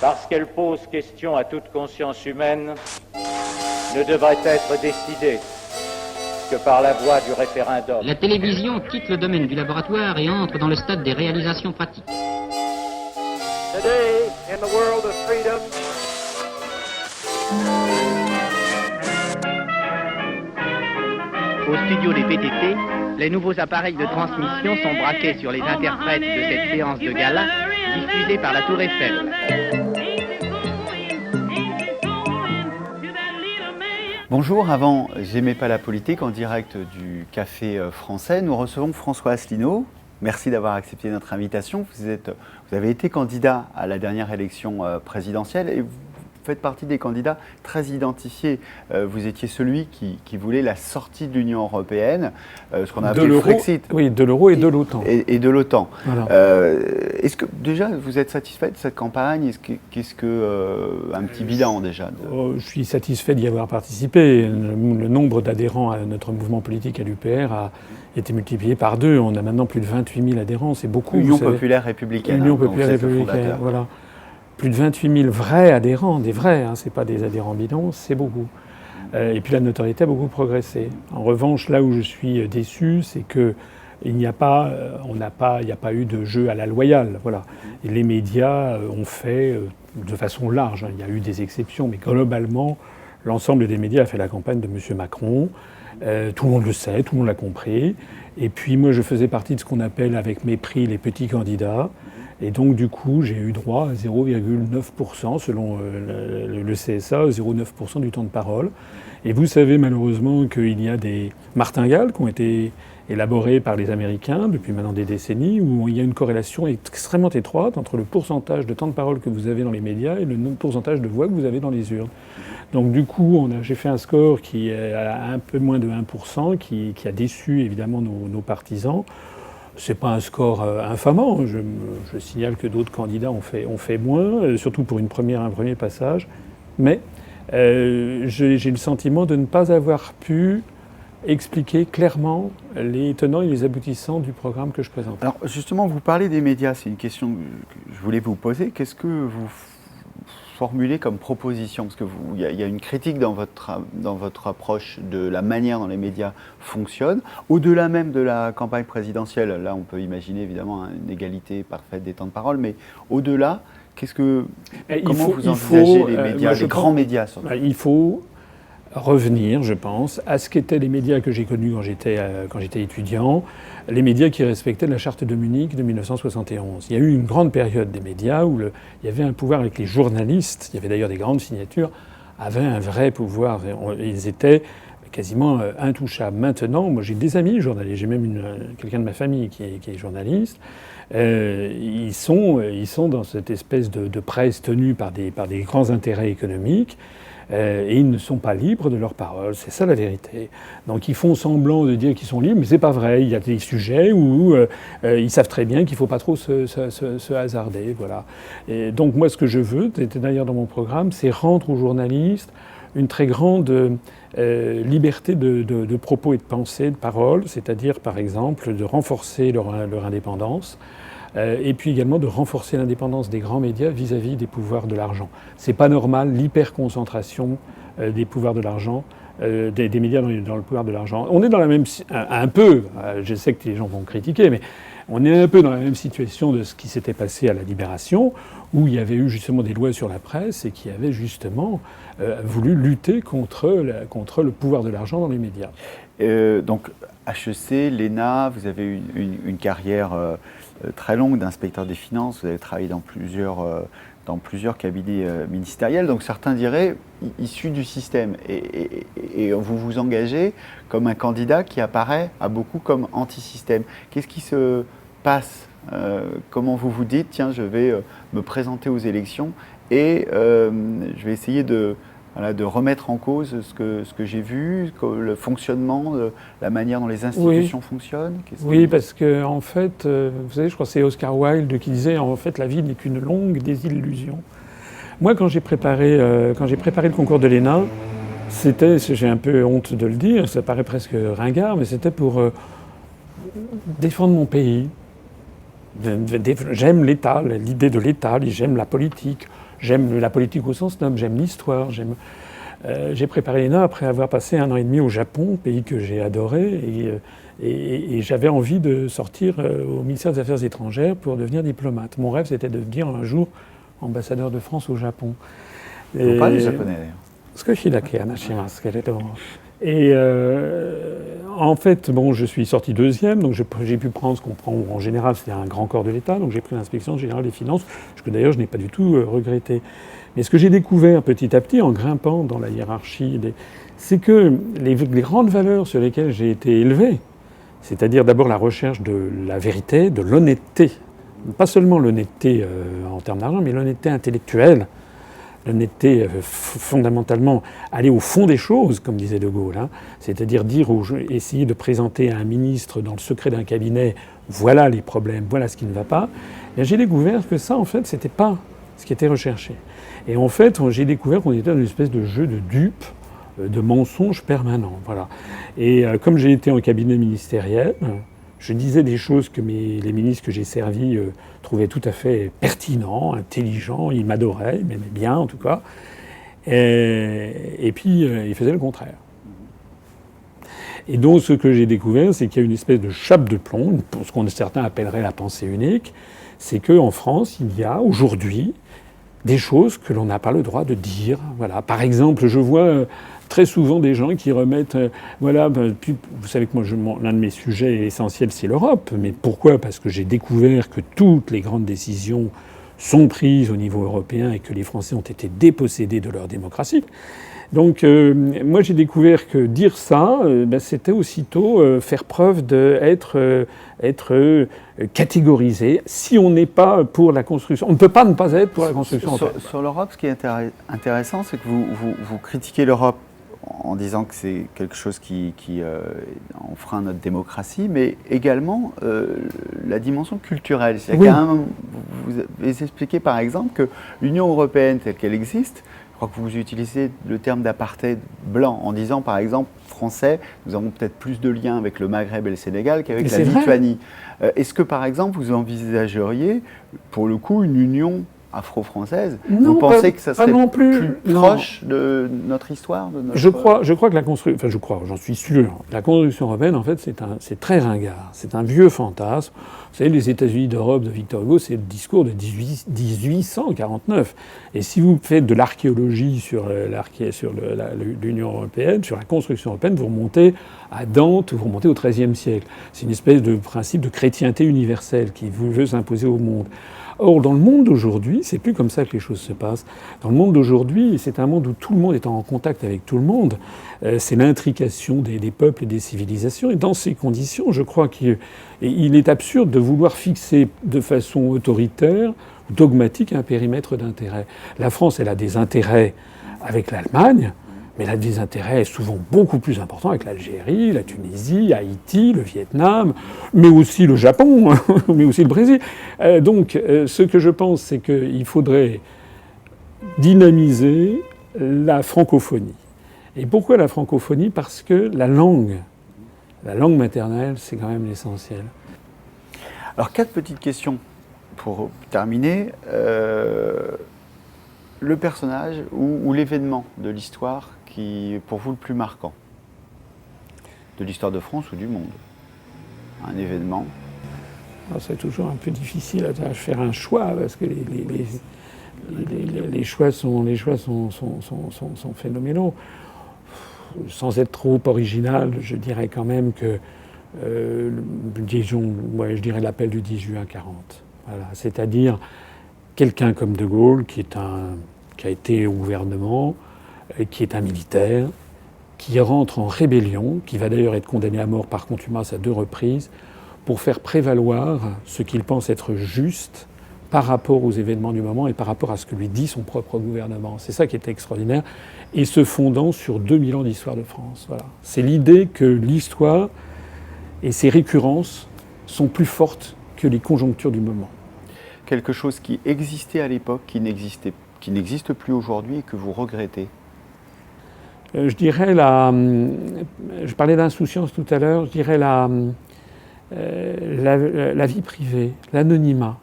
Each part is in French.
parce qu'elle pose question à toute conscience humaine, ne devrait être décidée que par la voie du référendum. La télévision quitte le domaine du laboratoire et entre dans le stade des réalisations pratiques. Today, in the world of freedom, Au studio des PTT, les nouveaux appareils de transmission sont braqués sur les interprètes de cette séance de gala diffusée par la Tour Eiffel. Bonjour, avant J'aimais pas la politique, en direct du Café Français, nous recevons François Asselineau. Merci d'avoir accepté notre invitation. Vous avez été candidat à la dernière élection présidentielle et vous faites partie des candidats très identifiés. Vous étiez celui qui voulait la sortie de l'Union européenne, ce qu'on a appelé le Frexit. Oui, de l'euro et de l'OTAN. Et de l'OTAN. Voilà. Est-ce que déjà vous êtes satisfait de cette campagne? Qu'est-ce que un petit bilan déjà Je suis satisfait d'y avoir participé. Le nombre d'adhérents à notre mouvement politique à l'UPR a été multiplié par 2. On a maintenant plus de 28 000 adhérents, c'est beaucoup. Union populaire républicaine. Union populaire républicaine, voilà. Plus de 28 000 vrais adhérents, des vrais, hein, c'est pas des adhérents bidons, c'est beaucoup. Et puis la notoriété a beaucoup progressé. En revanche, là où je suis déçu, c'est que il n'y a pas eu de jeu à la loyale, voilà. Et les médias ont fait de façon large. Hein, il y a eu des exceptions, mais globalement, l'ensemble des médias a fait la campagne de M. Macron. Tout le monde le sait, tout le monde l'a compris. Et puis moi, je faisais partie de ce qu'on appelle avec mépris les petits candidats. Et donc, du coup, j'ai eu droit à 0,9% selon le CSA, 0,9% du temps de parole. Et vous savez malheureusement qu'il y a des martingales qui ont été élaborées par les Américains depuis maintenant des décennies, où il y a une corrélation extrêmement étroite entre le pourcentage de temps de parole que vous avez dans les médias et le pourcentage de voix que vous avez dans les urnes. Donc du coup, j'ai fait un score qui est à un peu moins de 1%, qui a déçu évidemment nos partisans. C'est pas un score infamant. Je signale que d'autres candidats ont fait moins, surtout pour un premier passage. Mais j'ai le sentiment de ne pas avoir pu expliquer clairement les tenants et les aboutissants du programme que je présente. Alors justement, vous parlez des médias. C'est une question que je voulais vous poser. Qu'est-ce que vous formulez comme proposition? Parce qu'il y a une critique dans votre approche de la manière dont les médias fonctionnent. Au-delà même de la campagne présidentielle, là on peut imaginer évidemment une égalité parfaite des temps de parole, mais au-delà, comment vous envisagez les médias, les grands médias surtout? Il faut revenir, je pense, à ce qu'étaient les médias que j'ai connus quand j'étais étudiant, les médias qui respectaient la charte de Munich de 1971. Il y a eu une grande période des médias où il y avait un pouvoir avec les journalistes, il y avait d'ailleurs des grandes signatures, avaient un vrai pouvoir. Ils étaient quasiment intouchables. Maintenant, moi j'ai des amis journalistes, j'ai même quelqu'un de ma famille qui est journaliste. Ils sont dans cette espèce de presse tenue par des grands intérêts économiques. Et ils ne sont pas libres de leurs paroles, c'est ça la vérité. Donc ils font semblant de dire qu'ils sont libres, mais c'est pas vrai. Il y a des sujets où ils savent très bien qu'il faut pas trop se hasarder, voilà. Et donc moi ce que je veux, c'était d'ailleurs dans mon programme, c'est rendre aux journalistes une très grande liberté de propos et de pensée, de parole, c'est-à-dire par exemple de renforcer leur indépendance. Et puis également de renforcer l'indépendance des grands médias vis-à-vis des pouvoirs de l'argent. C'est pas normal l'hyperconcentration des pouvoirs de l'argent, des médias dans le pouvoir de l'argent. On est dans la même, un peu, je sais que les gens vont critiquer, mais on est un peu dans la même situation de ce qui s'était passé à la Libération, où il y avait eu justement des lois sur la presse et qui avaient justement voulu lutter contre le pouvoir de l'argent dans les médias. Donc HEC, l'ENA, vous avez eu une carrière très longue d'inspecteur des finances, vous avez travaillé dans plusieurs cabinets ministériels, donc certains diraient issus du système. Et vous vous engagez comme un candidat qui apparaît à beaucoup comme anti-système. Qu'est-ce qui se passe? Comment vous vous dites, tiens, je vais me présenter aux élections et je vais essayer de remettre en cause ce que j'ai vu, le fonctionnement, la manière dont les institutions fonctionnent? Oui, parce que en fait, vous savez, je crois que c'est Oscar Wilde qui disait en fait la vie n'est qu'une longue désillusion. Moi, quand j'ai préparé le concours de l'ENA, j'ai un peu honte de le dire, ça paraît presque ringard, mais c'était pour défendre mon pays. J'aime l'État, l'idée de l'État, j'aime la politique. J'aime la politique au sens noble, j'aime l'histoire, j'ai préparé l'ENA après avoir passé 1 an et demi au Japon, pays que j'ai adoré, et j'avais envie de sortir au ministère des Affaires étrangères pour devenir diplomate. Mon rêve, c'était de devenir un jour ambassadeur de France au Japon. Vous parlez japonais d'ailleurs. Et en fait, bon, je suis sorti deuxième, donc j'ai pu prendre ce qu'on prend en général, c'est un grand corps de l'État, donc j'ai pris l'inspection générale des finances, ce que d'ailleurs je n'ai pas du tout regretté. Mais ce que j'ai découvert petit à petit en grimpant dans la hiérarchie, c'est que les grandes valeurs sur lesquelles j'ai été élevé, c'est-à-dire d'abord la recherche de la vérité, de l'honnêteté, pas seulement l'honnêteté en termes d'argent, mais l'honnêteté intellectuelle, l'honnêteté fondamentalement aller au fond des choses, comme disait De Gaulle, hein, c'est-à-dire essayer de présenter à un ministre dans le secret d'un cabinet, voilà les problèmes, voilà ce qui ne va pas. Et j'ai découvert que ça, en fait, c'était pas ce qui était recherché. Et en fait, j'ai découvert qu'on était dans une espèce de jeu de dupes, de mensonges permanents. Voilà. Et comme j'ai été en cabinet ministériel, je disais des choses que les ministres que j'ai servis trouvaient tout à fait pertinents, intelligents, ils m'adoraient, ils m'aimaient bien en tout cas. Et puis, ils faisaient le contraire. Et donc, ce que j'ai découvert, c'est qu'il y a une espèce de chape de plomb, pour ce qu'on certains appelleraient la pensée unique, c'est qu'en France, il y a aujourd'hui des choses que l'on n'a pas le droit de dire. Voilà. Par exemple, je vois très souvent des gens qui remettent... vous savez que moi, l'un de mes sujets essentiels, c'est l'Europe. Mais pourquoi ? Parce que j'ai découvert que toutes les grandes décisions sont prises au niveau européen et que les Français ont été dépossédés de leur démocratie. Donc, moi, j'ai découvert que dire ça, c'était aussitôt faire preuve d'être catégorisé. Si on n'est pas pour la construction, on ne peut pas ne pas être pour la construction européenne. Sur l'Europe, ce qui est intéressant, c'est que vous critiquez l'Europe en disant que c'est quelque chose qui enfreint notre démocratie, mais également la dimension culturelle. C'est-à-dire vous avez expliqué par exemple que l'Union européenne telle qu'elle existe, je crois que vous utilisez le terme d'apartheid blanc en disant, par exemple, français, nous avons peut-être plus de liens avec le Maghreb et le Sénégal qu'avec la Lituanie. Est-ce que, par exemple, vous envisageriez, pour le coup, une union afro-française? Vous pensez que ça serait plus proche de notre histoire, de notre... Je crois que la construction... Enfin, j'en suis sûr. La construction européenne, en fait, c'est très ringard. C'est un vieux fantasme. Vous savez, les États-Unis d'Europe de Victor Hugo, c'est le discours de 1849. Et si vous faites de l'archéologie sur l'Union européenne, sur la construction européenne, vous remontez à Dante, vous remontez au XIIIe siècle. C'est une espèce de principe de chrétienté universelle qui veut s'imposer au monde. Or, dans le monde d'aujourd'hui, c'est plus comme ça que les choses se passent. Dans le monde d'aujourd'hui, c'est un monde où tout le monde est en contact avec tout le monde. C'est l'intrication des peuples et des civilisations. Et dans ces conditions, je crois qu'il est absurde de vouloir fixer de façon autoritaire, dogmatique, un périmètre d'intérêt. La France, elle a des intérêts avec l'Allemagne, mais elle a des intérêts souvent beaucoup plus importants avec l'Algérie, la Tunisie, Haïti, le Vietnam, mais aussi le Japon, mais aussi le Brésil. Donc, ce que je pense, c'est qu'il faudrait dynamiser la francophonie. Et pourquoi la francophonie ? Parce que la langue maternelle, c'est quand même l'essentiel. Alors, 4 petites questions pour terminer. Le personnage ou l'événement de l'histoire qui est pour vous le plus marquant de l'histoire de France ou du monde? Un événement. Alors, c'est toujours un peu difficile à faire un choix parce que les choix sont phénoménaux. Sans être trop original, je dirais quand même que je dirais l'appel du 10 juin 40. Voilà, c'est-à-dire quelqu'un comme De Gaulle qui a été au gouvernement, qui est un militaire, qui rentre en rébellion, qui va d'ailleurs être condamné à mort par contumace à 2 reprises, pour faire prévaloir ce qu'il pense être juste par rapport aux événements du moment et par rapport à ce que lui dit son propre gouvernement. C'est ça qui est extraordinaire, et se fondant sur 2000 ans d'histoire de France. Voilà. C'est l'idée que l'histoire et ses récurrences sont plus fortes que les conjonctures du moment. Quelque chose qui existait à l'époque, qui n'existe plus aujourd'hui et que vous regrettez? Je dirais je parlais d'insouciance tout à l'heure, je dirais la vie privée, l'anonymat.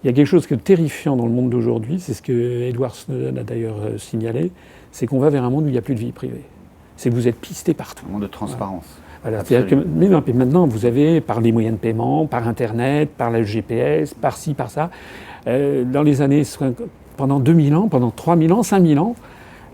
Il y a quelque chose de terrifiant dans le monde d'aujourd'hui, c'est ce que Edward Snowden a d'ailleurs signalé, c'est qu'on va vers un monde où il n'y a plus de vie privée. C'est que vous êtes pisté partout. Un monde de transparence. Voilà. Mais non, puis maintenant, vous avez, par les moyens de paiement, par Internet, par le GPS, par ci, par ça, dans les années, pendant 2000 ans, pendant 3000 ans, 5000 ans,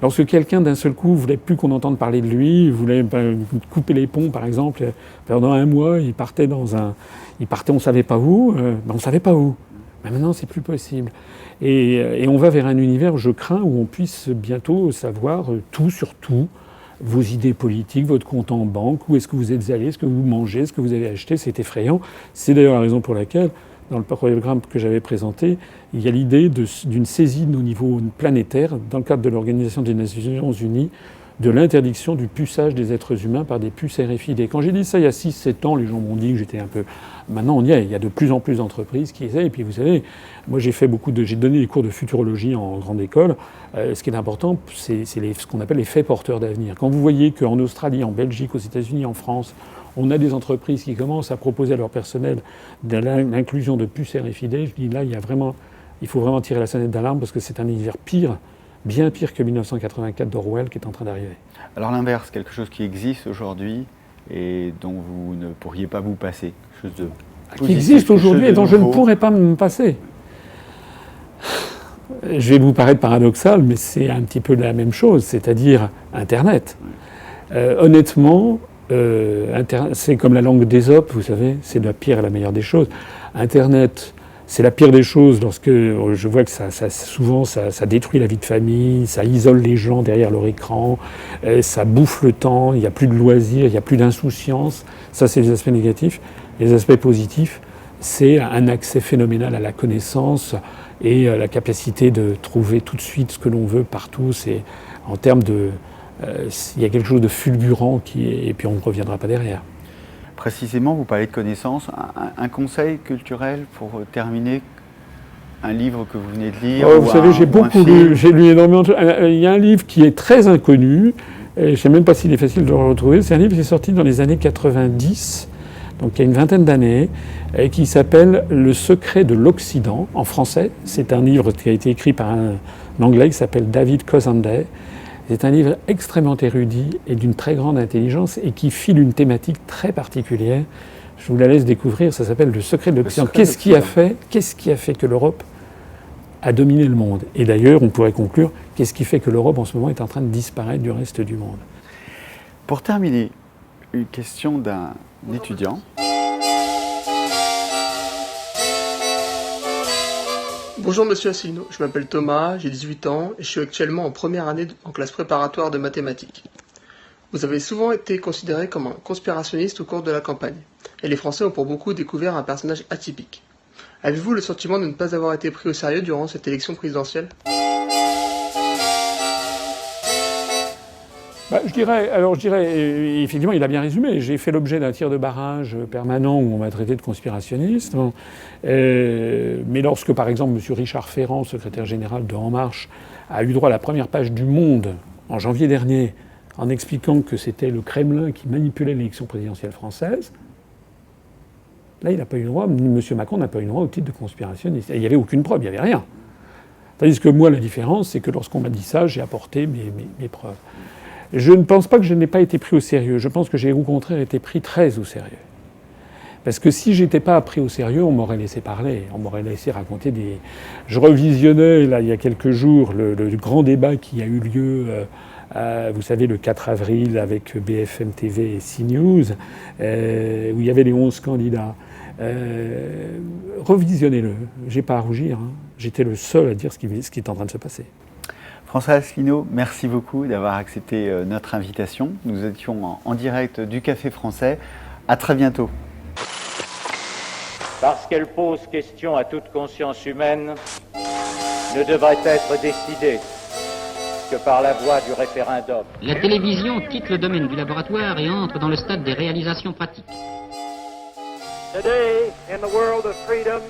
lorsque quelqu'un d'un seul coup voulait plus qu'on entende parler de lui, voulait couper les ponts par exemple, pendant un mois, il partait, on ne savait pas où, on ne savait pas où. Mais maintenant, c'est plus possible. Et on va vers un univers, je crains, où on puisse bientôt savoir tout sur tout, vos idées politiques, votre compte en banque, où est-ce que vous êtes allé, ce que vous mangez, ce que vous avez acheté, c'est effrayant. C'est d'ailleurs la raison pour laquelle, dans le programme que j'avais présenté, il y a l'idée d'une saisine au niveau planétaire, dans le cadre de l'Organisation des Nations Unies, de l'interdiction du puçage des êtres humains par des puces RFID. Quand j'ai dit ça il y a 6-7 ans, les gens m'ont dit que j'étais un peu... Maintenant on y est, il y a de plus en plus d'entreprises qui essaient. Et puis vous savez, moi j'ai donné des cours de futurologie en grande école. Ce qui est important, c'est ce qu'on appelle les faits porteurs d'avenir. Quand vous voyez qu'en Australie, en Belgique, aux États-Unis, en France, on a des entreprises qui commencent à proposer à leur personnel de l'inclusion de puces RFID, je dis là, il faut vraiment tirer la sonnette d'alarme parce que c'est un univers pire, bien pire que 1984 d'Orwell qui est en train d'arriver. Alors l'inverse, quelque chose qui existe aujourd'hui et dont vous ne pourriez pas vous passer, quelque chose de qui existe aujourd'hui et dont je ne pourrais pas me passer. Je vais vous paraître paradoxal, mais c'est un petit peu la même chose, c'est-à-dire Internet. Honnêtement, c'est comme la langue d'Ésope, vous savez, c'est la pire et la meilleure des choses. Internet, c'est la pire des choses lorsque je vois que souvent ça détruit la vie de famille, ça isole les gens derrière leur écran, ça bouffe le temps, il n'y a plus de loisirs, il n'y a plus d'insouciance. Ça, c'est les aspects négatifs. Les aspects positifs, c'est un accès phénoménal à la connaissance et la capacité de trouver tout de suite ce que l'on veut partout. C'est en termes de... il y a quelque chose de fulgurant et puis on ne reviendra pas derrière. Précisément, vous parlez de connaissances. Un conseil culturel pour terminer, un livre que vous venez de lire vous savez, j'ai beaucoup lu, j'ai lu énormément de choses. Il y a un livre qui est très inconnu, et je ne sais même pas s'il est facile de le retrouver. C'est un livre qui est sorti dans les années 90, donc il y a une vingtaine d'années, et qui s'appelle « Le secret de l'Occident » en français. C'est un livre qui a été écrit par un Anglais qui s'appelle David Cosandey. C'est un livre extrêmement érudit et d'une très grande intelligence et qui file une thématique très particulière. Je vous la laisse découvrir, ça s'appelle Le secret de l'Occident. Qu'est-ce qui a fait que l'Europe a dominé le monde? Et d'ailleurs, on pourrait conclure, qu'est-ce qui fait que l'Europe en ce moment est en train de disparaître du reste du monde? Pour terminer, une question d'un étudiant. Bonjour Monsieur Asselineau, je m'appelle Thomas, j'ai 18 ans et je suis actuellement en première année en classe préparatoire de mathématiques. Vous avez souvent été considéré comme un conspirationniste au cours de la campagne, et les Français ont pour beaucoup découvert un personnage atypique. Avez-vous le sentiment de ne pas avoir été pris au sérieux durant cette élection présidentielle ? Je dirais, effectivement, il a bien résumé. J'ai fait l'objet d'un tir de barrage permanent où on m'a traité de conspirationniste. Mais lorsque, par exemple, M. Richard Ferrand, secrétaire général de En Marche, a eu droit à la première page du Monde en janvier dernier, en expliquant que c'était le Kremlin qui manipulait l'élection présidentielle française, là, il n'a pas eu le droit, M. Macron n'a pas eu le droit au titre de conspirationniste. Et il n'y avait aucune preuve, il n'y avait rien. Tandis que moi, la différence, c'est que lorsqu'on m'a dit ça, j'ai apporté mes preuves. Je ne pense pas que je n'ai pas été pris au sérieux. Je pense que j'ai au contraire été pris très au sérieux. Parce que si j'étais pas pris au sérieux, on m'aurait laissé parler, on m'aurait laissé raconter des... Je revisionnais, là, il y a quelques jours, le grand débat qui a eu lieu, vous savez, le 4 avril avec BFM TV et CNews, où il y avait les 11 candidats. Revisionnez-le, j'ai pas à rougir, hein. J'étais le seul à dire ce qui est en train de se passer. François Asselineau, merci beaucoup d'avoir accepté notre invitation. Nous étions en direct du Café Français. À très bientôt. Parce qu'elle pose question à toute conscience humaine, ne devrait être décidée que par la voie du référendum. La télévision quitte le domaine du laboratoire et entre dans le stade des réalisations pratiques. Today, in the world of freedom,